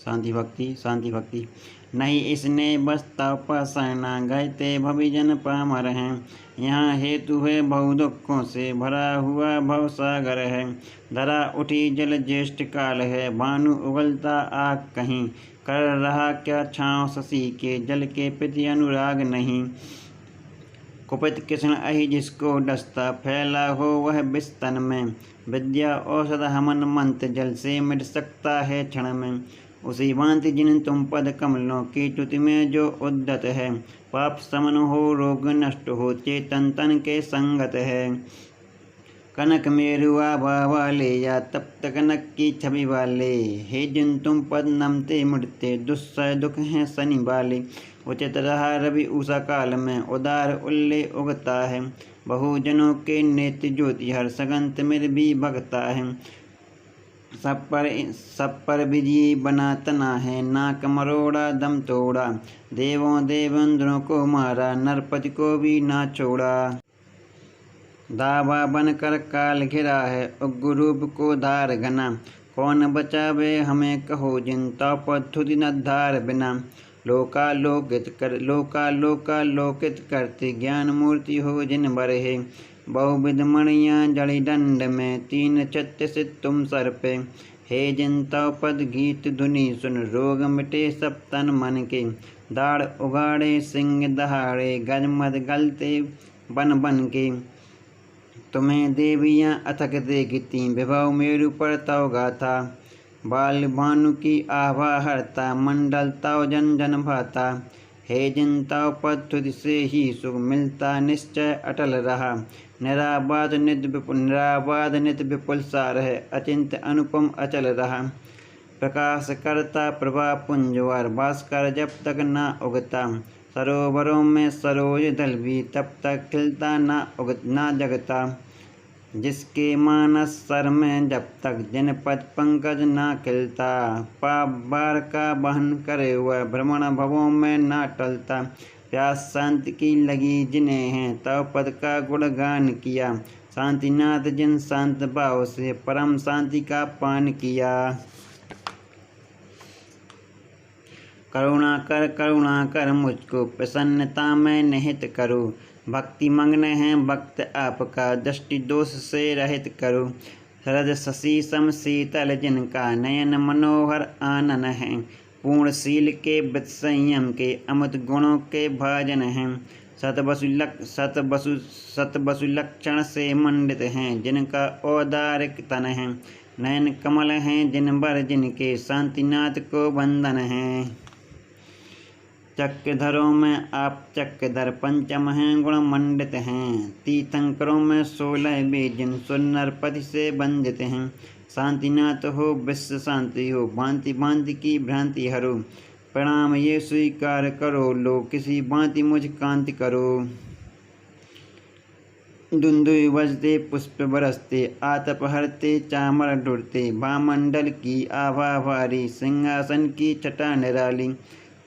शांति भक्ति। नहीं इसने बस तपसना गए ते भविजन पामर हैं। यहाँ हेतु है बहु दुखों से भरा हुआ भव सागर है। धरा उठी जल ज्येष्ठ काल है, भानु उगलता आग कहीं। कर रहा क्या छाँव शशि के, जल के प्रति अनुराग नहीं। कुपित कृष्ण अहि जिसको डसता, फैला हो वह बिस्तन में। विद्या औषध हमन मंत्र, जल से मिट सकता है क्षण में। उसी भांति जिन तुम पद कमलों की च्युति में जो उद्यत है। पाप समन हो रोग नष्ट हो, चेतन तन के संगत है। कनक मेरुआ वाले या तप्त कनक की छवि वाले, हे जिन तुम पद नमते मुड़ते, दुस्सह दुख हैं शनि वाले। उचित रहा रवि उषा काल में, उदार उल्ले उगता है। बहुजनों के नेत्र ज्योति हर सगंत में भी भगता है। सब पर विजयी बना तना है, नाक मरोड़ा दम तोड़ा। देवों देवेंद्रों को मारा, नरपति को भी ना छोड़ा। दावा बनकर काल घिरा है, उग्र रूप को धार घना। कौन बचावे हमें कहो, जिन तपद्धुति न धार बिना। लोकालोकित करते, ज्ञान मूर्ति हो जिन बरहे। बहुविध मणियाँ जड़ी दंड में, तीन छत्र से तुम सर पे। हे जिन तव पद गीत धुनि सुन, रोग मिटे सब तन मन के। दाढ़ उगाड़े सिंह दहाड़े, गजमद गलते बन बन के। तुम्हें देवियाँ अथक देखती, विभव मेरु पर तव गाथा। बाल भानु की आभा हरता, मंडल तव जन जन भाता। हे जिन तव पद तुझ से ही सुख मिलता, निश्चय अटल रहा। निराबाद नित विपुल सार है, अचिंत अनुपम अचल रहा। प्रकाश करता प्रभा पुंजवार, भास्कर जब तक ना उगता। सरोवरों में सरोज दल भी, तब तक खिलता ना जगता। जिसके मानस सर में जब तक, जिन पद पंकज ना खिलता। पाप बार का बहन करे वह, भ्रमण भवों में ना टलता। प्यास शांति की लगी जिन्हें है, तव पद का गुणगान किया। शांतिनाथ जिन शांत भाव से, परम शांति का पान किया। करुणा कर मुझको, प्रसन्नता में निहित करो। भक्ति मग्न है भक्त आपका, दृष्टि दोष से रहित करो। शरद शशि सम शीतल जिनका, नयन मनोहर आनन है। पूर्ण शील के व्रत संयम के, अमृत गुणों के भाजन हैं। सतबसु लक्षण से मंडित हैं, जिनका औदारिक तन है। नयन कमल हैं जिन बर जिनके, शांतिनाथ को वंदन है। चक्रधरों में आप चक्रधर, पंचम हैं गुण मंडित हैं। तीर्थंकरों में 16 वे, जिन सुनरपति से वंदित हैं। शांतिनाथ हो विश्व शांति हो, भांति भांति की भ्रांति हरो। प्रणाम ये स्वीकार करो लो, किसी भांति मुझ कांति करो। धुंधुई बजते पुष्प बरसते, आतप हरते चामर ढुरते। भामंडल की आभा भारी, सिंहासन की छटा निराली।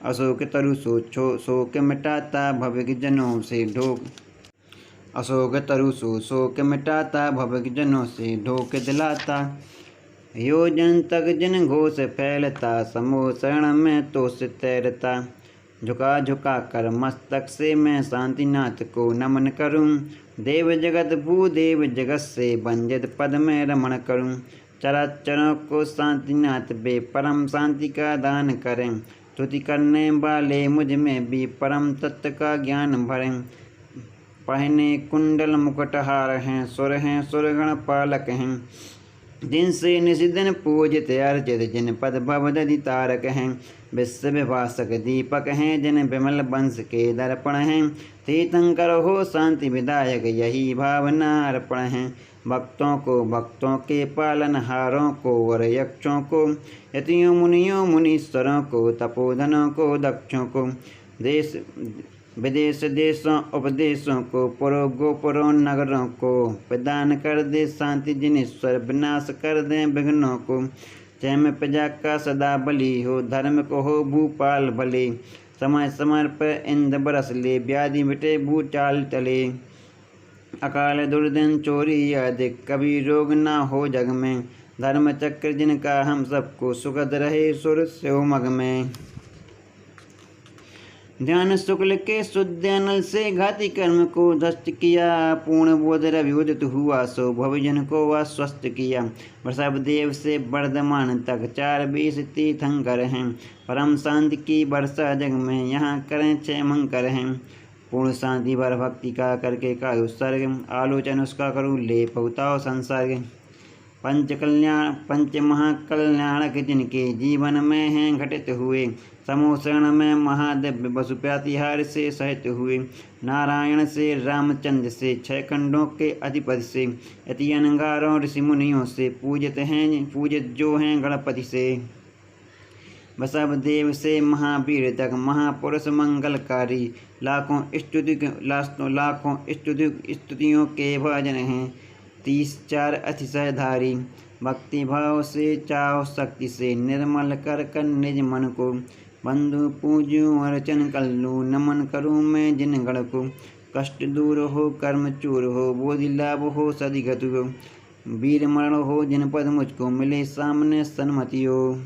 अशोक तरु शोक मिटाता, भविक जनों से ढोक। अशोक तरु शोक मिटाता, भविक जनों से ढोक दिलाता। योजन तक जिन घोष फैलता, समूह शरण में तो से तैरता। झुका झुका कर मस्तक से मैं, शांतिनाथ को नमन करूं। देव जगत भूदेव जगत से, वंदित पद में रमण करूं। चराचरों को शांतिनाथ बे, परम शांति का दान करें। स्तुति करने वाले मुझ में भी, परम तत्व का ज्ञान भरें। पहने कुंडल मुकुटहार हैं, सुरगण पालक हैं। जिनसे निशिदिन पूजित अर्चित, जिन पद भवदधि तारक हैं। विश्व विभाषक दीपक हैं, जिन विमल वंश के दर्पण हैं। तीर्थंकर हो शांति विदायक, यही भावना अर्पण है। भक्तों के पालनहारों को, वर यक्षों को। यतियों मुनियों मुनीश्वरों को, तपोधनों को दक्षों को। देश विदेश देशों उपदेशों को, पुरों गोपुरों नगरों को। प्रदान कर दे शांति जिनेश्वर, विनाश कर दे विघ्नों को। जय प्रजा का सदा बली हो, धर्म को हो भूपाल भले। समय समय पर इंद्र बरस ले, व्याधि मिटे भूचाल टले। अकाल दुर्दिन चोरी अधिक, कभी रोग ना हो जग में। धर्म चक्र जिनका हम सबको सुखद रहे सुर से मग में। ध्यान शुक्ल के शुद्ध अनल से घाती कर्म को ध्वस्त किया, पूर्ण बोध रवि उदित हुआ सो भविजन को आश्वस्त किया। वृषभदेव से वर्धमान तक 420 तीर्थंकर हैं, परम शांति की वर्षा जग में यहाँ करें 6 मंकर हैं। पूर्ण शांति भर भक्ति का करके का उत्सर्ग, आलोचन उसका करूँ ले पहुताओ संसर्ग। पंच महाकल्याणक जिनके जीवन में हैं घटित हुए, समोषण में महादिव्य वसु प्रतिहार से सहित हुए। नारायण से रामचंद्र से 6 खंडों के अधिपति से, यति अनंगारों ऋषि मुनियों से पूजित जो हैं गणपति से। वृषभदेव से महावीर तक महापुरुष मंगलकारी, लाखों स्तुतियों के भजन हैं। 34 अतिशयधारी, भक्ति भाव से चाव शक्ति से निर्मल कर निज मन को। बंधु पूजूं अर्चन कर लूं, नमन करूं मैं जिन गण को। कष्ट दूर हो कर्म चूर हो, बोधि लाभ हो सदिगत हो। वीर मरण हो जिन पद मुझको मिले, सामने सन्मति हो।